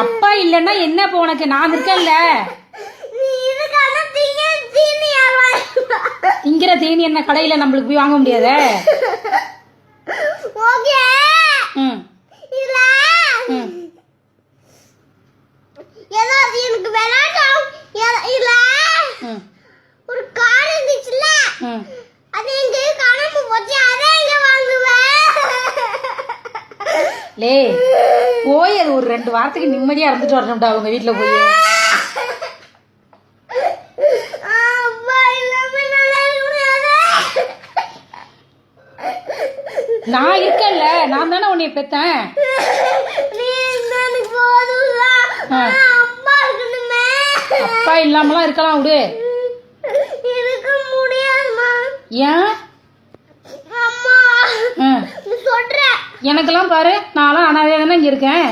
அப்பா இல்லன்னா என்ன இப்போ உனக்கு? நான் இருக்கேன்ல. திங்கிற தீனி என்ன கடையில நம்மளுக்கு போய் வாங்க முடியாதே. ஒரு கார் இருந்துச்சுல, அது எங்க காணாம போச்சு, அதை எங்க வாங்குவேன்? லே போய் அது ஒரு 2 வாரத்துக்கு நிம்மதியா இருந்துட்டு வரணும்டா அவங்க வீட்டுல போய். நான் இருக்கேன்ல, நான் தானே உன்னைய பெத்தேன். அப்பா இல்லாமலாம் இருக்கலாம் விடு. ஏன் எனக்கெல்லாம் பாரு, நான்லாம் அனாதையா தானே இங்க இருக்கேன்.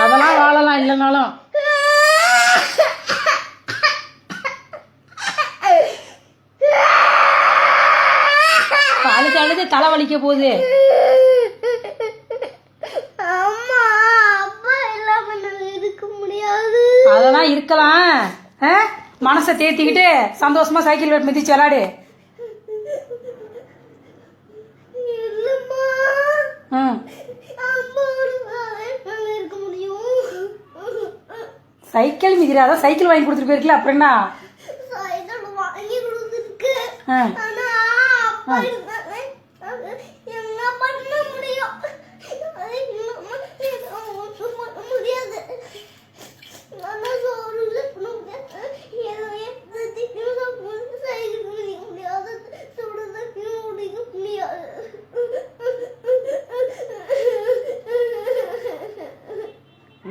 அதெல்லாம் வாழலாம் இல்லைனாலும். அழுது அழுது தலை வலிக்க போகுது. அதெல்லாம் இருக்கலாம். மனசை தேத்திக்கிட்டு சந்தோஷமா சைக்கிள் மிதிச்சு விளாடு. சைக்கிள் மிதிராத, சைக்கிள் வாங்கி கொடுத்துட்டு போயிருக்கல, அப்புறம் என்ன?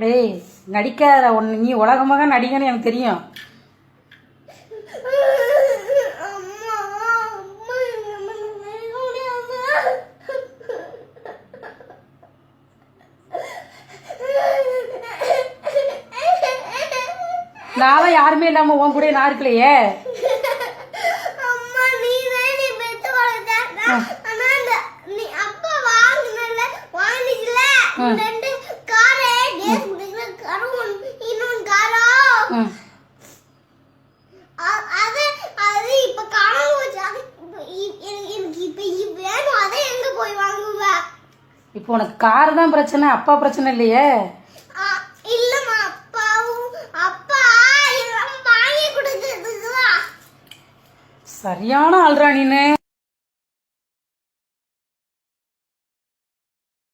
டேய் நடிக்காத, ஒன்று நீ உலகமாக நடிகன்னு எனக்கு தெரியும். நான் யாருமே இல்லாம உன் கூட நான் இருக்கலையே. இப்போ உனக்கு கார் தான் பிரச்சனை, அப்பா பிரச்சனை இல்லையே. சரியான ஆள்றா நீனு.